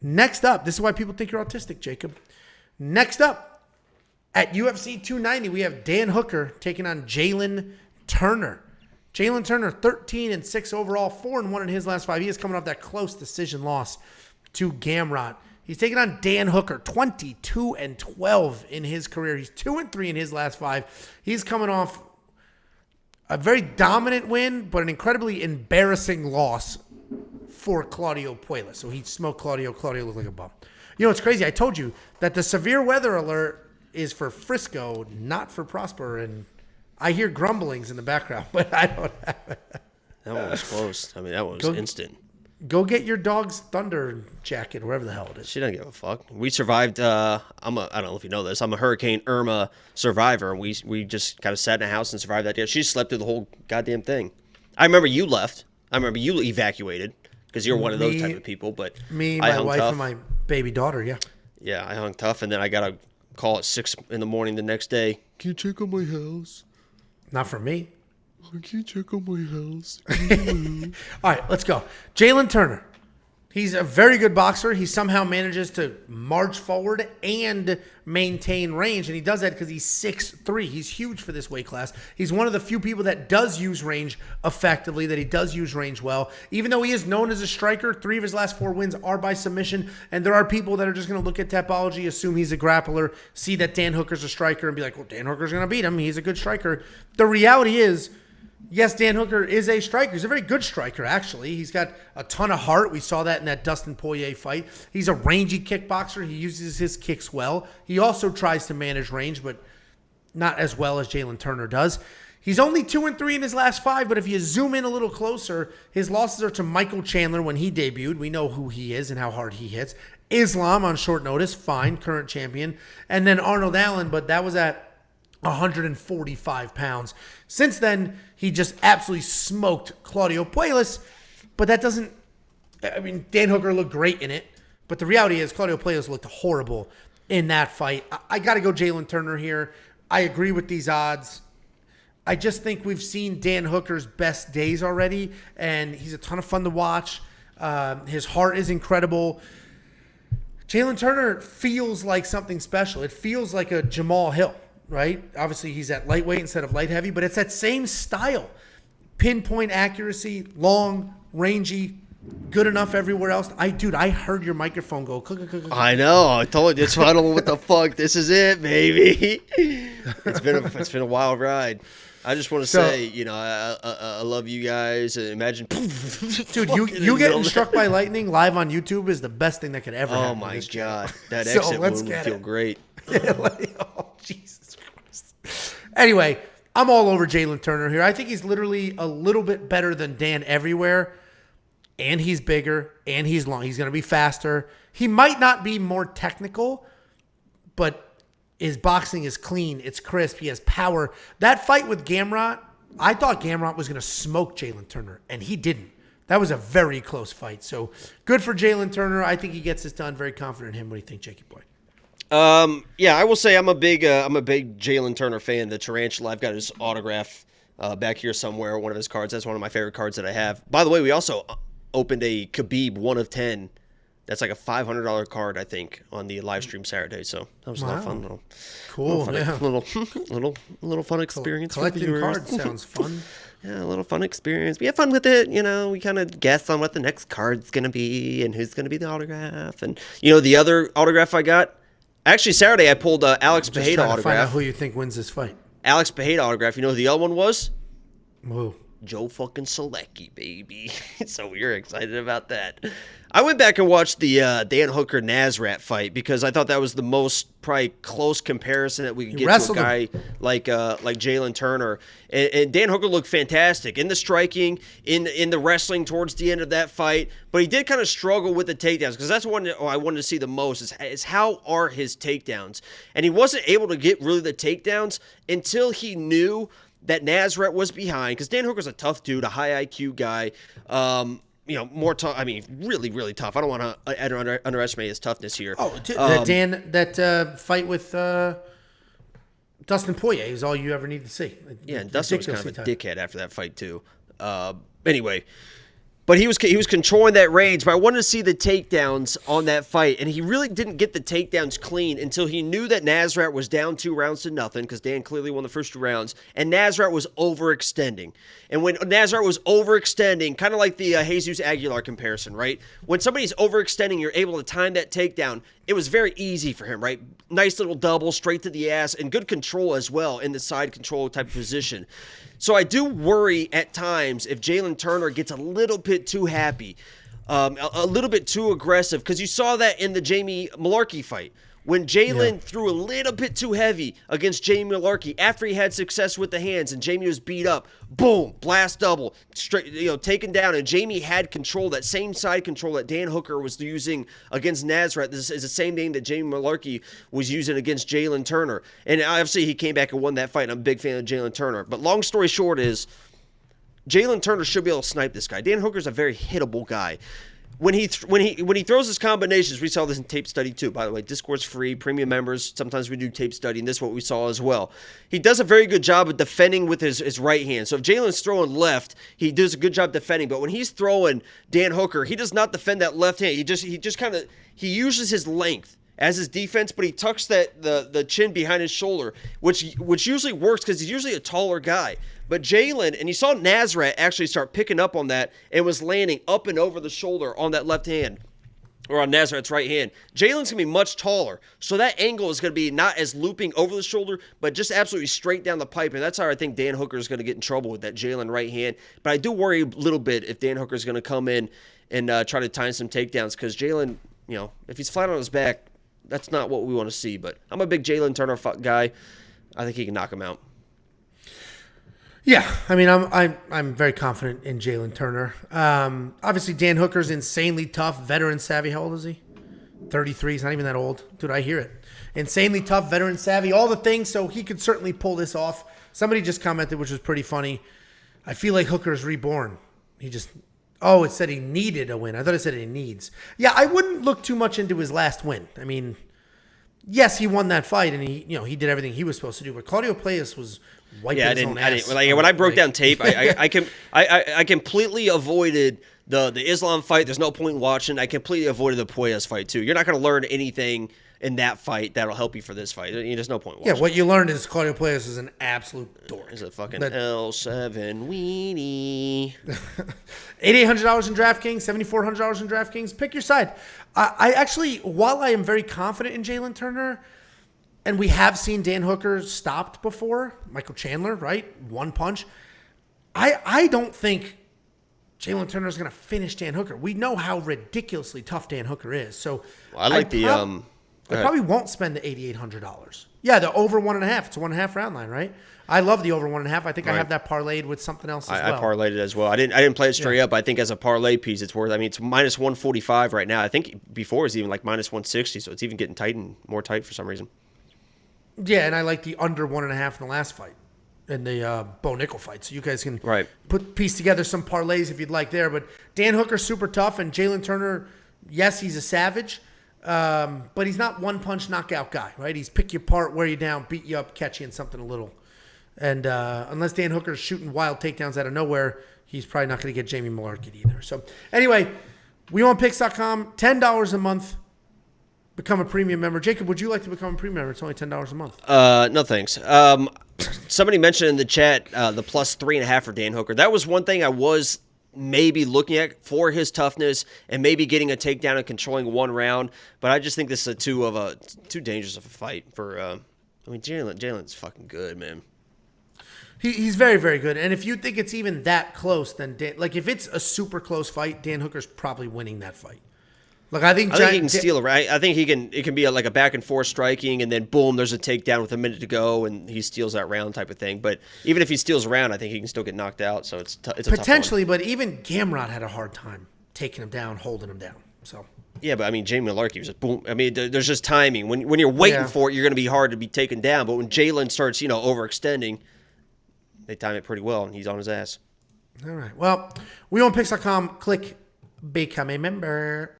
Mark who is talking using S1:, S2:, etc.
S1: Next up, this is why people think you're autistic, Jacob. Next up, at UFC 290, we have Dan Hooker taking on Jalin Turner. Jalin Turner, 13-6 overall, 4-1 in his last 5. He is coming off that close decision loss to Gamrot. He's taking on Dan Hooker, 22-12 in his career. He's 2-3 in his last 5. He's coming off a very dominant win, but an incredibly embarrassing loss for Claudio Puelles. So he smoked Claudio. Claudio looked like a bum. You know, it's crazy. I told you that the severe weather alert is for Frisco, not for Prosper, and I hear grumblings in the background, but I don't have it.
S2: That one was close. I mean, that one was instant.
S1: Go get your dog's Thunder jacket, wherever the hell it is.
S2: She doesn't give a fuck. We survived. I don't know if you know this. I'm a Hurricane Irma survivor. We just kind of sat in a house and survived that day. She slept through the whole goddamn thing. I remember you left. I remember you evacuated because you're one of those type of people. But
S1: me, my wife, and my baby daughter. Yeah.
S2: Yeah, I hung tough, and then I got a call at 6 in the morning the next day. Can you check on my house?
S1: Not for me.
S2: Can you check on my house?
S1: All right, let's go. Jalin Turner. He's a very good boxer. He somehow manages to march forward and maintain range, and he does that because he's 6'3". He's huge for this weight class. He's one of the few people that does use range effectively, that he does use range well. Even though he is known as a striker, 3 of his last 4 wins are by submission, and there are people that are just going to look at Tapology, assume he's a grappler, see that Dan Hooker's a striker, and be like, well, Dan Hooker's going to beat him. He's a good striker. The reality is, yes, Dan Hooker is a striker. He's a very good striker, actually. He's got a ton of heart. We saw that in that Dustin Poirier fight. He's a rangy kickboxer. He uses his kicks well. He also tries to manage range, but not as well as Jalin Turner does. He's only 2-3 in his last 5, but if you zoom in a little closer, his losses are to Michael Chandler when he debuted. We know who he is and how hard he hits. Islam on short notice, fine, current champion. And then Arnold Allen, but that was at 145 pounds. Since then, he just absolutely smoked Claudio Puelles, but that doesn't, I mean, Dan Hooker looked great in it, but the reality is Claudio Puelles looked horrible in that fight. I got to go Jalin Turner here. I agree with these odds. I just think we've seen Dan Hooker's best days already, and he's a ton of fun to watch. His heart is incredible. Jalin Turner feels like something special. It feels like a Jamal Hill. Right? Obviously, he's at lightweight instead of light heavy, but it's that same style. Pinpoint accuracy, long, rangy, good enough everywhere else. I heard your microphone go.
S2: I know. I told you. That's why I don't know what the fuck. This is it, baby. It's been a wild ride. I just want to say, you know, I love you guys. Imagine,
S1: dude, you getting struck by lightning live on YouTube is the best thing that could ever happen.
S2: Oh my god, that exit wound would feel great.
S1: Oh Jesus Christ. Anyway, I'm all over Jalin Turner here. I think he's literally a little bit better than Dan everywhere, and he's bigger, and he's long. He's going to be faster. He might not be more technical, but his boxing is clean. It's crisp. He has power. That fight with Gamrot, I thought Gamrot was going to smoke Jalin Turner, and he didn't. That was a very close fight. So good for Jalin Turner. I think he gets this done. Very confident in him. What do you think, Jakey boy?
S2: Yeah, I will say I'm a big Jalin Turner fan. The Tarantula, I've got his autograph back here somewhere. One of his cards. That's one of my favorite cards that I have. By the way, we also opened a Khabib 1 of 10. That's like a $500 card, I think, on the live stream Saturday. So that was a lot of fun. Little fun experience.
S1: Collecting cards sounds fun.
S2: Yeah, a little fun experience. We had fun with it. You know, we kind of guess on what the next card's going to be and who's going to be the autograph. And, you know, the other autograph I got, actually Saturday I pulled Alex Pereira autograph. To find out
S1: who you think wins this fight.
S2: Alex Pereira autograph. You know who the other one was?
S1: Who?
S2: Joe fucking Selecki, baby. So we were excited about that. I went back and watched the Dan Hooker Nasrat fight because I thought that was the most probably close comparison that we could get to a guy like Jalin Turner. And Dan Hooker looked fantastic in the striking, in the wrestling towards the end of that fight. But he did kind of struggle with the takedowns because that's one I wanted to see the most is how are his takedowns. And he wasn't able to get really the takedowns until he knew that Nasrat was behind, because Dan Hooker's a tough dude, a high IQ guy. You know, more tough. I mean, really, really tough. I don't want to underestimate his toughness here.
S1: Oh, that fight with Dustin Poirier is all you ever need to see.
S2: Yeah, and Dustin was kind of a dickhead after that fight too. Anyway, But he was controlling that range. But I wanted to see the takedowns on that fight, and he really didn't get the takedowns clean until he knew that Nasrat was down 2-0 because Dan clearly won the first 2 rounds, and Nasrat was overextending. And when Nasrat was overextending, kind of like the Jesus Aguilar comparison, right? When somebody's overextending, you're able to time that takedown. It was very easy for him, right? Nice little double, straight to the ass, and good control as well in the side control type of position. So I do worry at times if Jalin Turner gets a little bit too happy, a little bit too aggressive, because you saw that in the Jamie Malarkey fight. When Jalin threw a little bit too heavy against Jamie Malarkey after he had success with the hands and Jamie was beat up, boom, blast double, straight, taken down, and Jamie had control, that same side control that Dan Hooker was using against Nasrat. This is the same thing that Jamie Malarkey was using against Jalin Turner. And obviously he came back and won that fight, and I'm a big fan of Jalin Turner. But long story short is, Jalin Turner should be able to snipe this guy. Dan Hooker's a very hittable guy. When he throws his combinations, we saw this in tape study too. By the way, Discord's free, premium members. Sometimes we do tape study, and this is what we saw as well. He does a very good job of defending with his right hand. So if Jalen's throwing left, he does a good job defending. But when he's throwing Dan Hooker, he does not defend that left hand. He uses his length as his defense, but he tucks the chin behind his shoulder, which usually works because he's usually a taller guy. But Jalin, and you saw Nasrat actually start picking up on that and was landing up and over the shoulder on that left hand, or on Nasrat's right hand. Jalen's going to be much taller, so that angle is going to be not as looping over the shoulder, but just absolutely straight down the pipe, and that's how I think Dan Hooker is going to get in trouble with that Jalin right hand. But I do worry a little bit if Dan Hooker is going to come in and try to time some takedowns, because Jalin, if he's flat on his back, that's not what we want to see. But I'm a big Jalin Turner guy. I think he can knock him out.
S1: Yeah, I mean, I'm very confident in Jalin Turner. Obviously, Dan Hooker's insanely tough, veteran savvy. How old is he? 33. He's not even that old. Dude, I hear it. Insanely tough, veteran savvy, all the things, so he could certainly pull this off. Somebody just commented, which was pretty funny. I feel like Hooker's reborn. It said he needed a win. I thought it said he needs. Yeah, I wouldn't look too much into his last win. I mean, yes, he won that fight, and he did everything he was supposed to do, but Claudio Playas was wiping his own ass.
S2: When I broke down tape, I completely avoided the Islam fight. There's no point in watching. I completely avoided the Playas fight too. You're not going to learn anything in that fight that'll help you for this fight. There's no point in watching.
S1: Yeah, what you learned is Claudio Playas is an absolute dork.
S2: He's a fucking L7 weenie.
S1: $8,800 in DraftKings, $7,400 in DraftKings. Pick your side. I actually, while I am very confident in Jalin Turner, and we have seen Dan Hooker stopped before, Michael Chandler, right? One punch. I don't think Jalin Turner is going to finish Dan Hooker. We know how ridiculously tough Dan Hooker is. So I probably won't spend the $8,800. Yeah, the over 1.5. It's a 1.5 round line, right? I love the over 1.5. I think I have that parlayed with something else as well.
S2: I parlayed it as well. I didn't play it straight up. I think as a parlay piece, it's worth. I mean, it's minus 145 right now. I think before it was even like minus 160, so it's even getting tight and more tight for some reason.
S1: Yeah, and I like the under 1.5 in the last fight, in the Bo Nickel fight. So you guys can piece together some parlays if you'd like there. But Dan Hooker's super tough, and Jalin Turner, yes, he's a savage. But he's not one-punch knockout guy, right? He's pick you apart, wear you down, beat you up, catch you in something a little. And unless Dan Hooker's shooting wild takedowns out of nowhere, he's probably not going to get Jamie Malarkey either. So anyway, WeWantPicks.com, $10 a month. Become a premium member. Jacob, would you like to become a premium member? It's only $10 a month.
S2: No, thanks. Somebody mentioned in the chat the plus 3.5 for Dan Hooker. That was one thing I was maybe looking at for his toughness and maybe getting a takedown and controlling one round. But I just think this is too dangerous of a fight for. Jalen's fucking good, man.
S1: He's very, very good. And if you think it's even that close, then if it's a super close fight, Dan Hooker's probably winning that fight. I think he can steal it, right? I think it can be a back and forth striking, and then boom, there's a takedown with a minute to go, and he steals that round type of thing. But even if he steals a round, I think he can still get knocked out. So it's potentially, but even Gamrot had a hard time taking him down, holding him down. So
S2: yeah, but I mean, Jamie Malarkey was just boom. I mean, there's just timing. When you're waiting for it, you're going to be hard to be taken down. But when Jalin starts, overextending, they time it pretty well, and he's on his ass.
S1: All right. Well, WeWantPicks.com. Click become a member.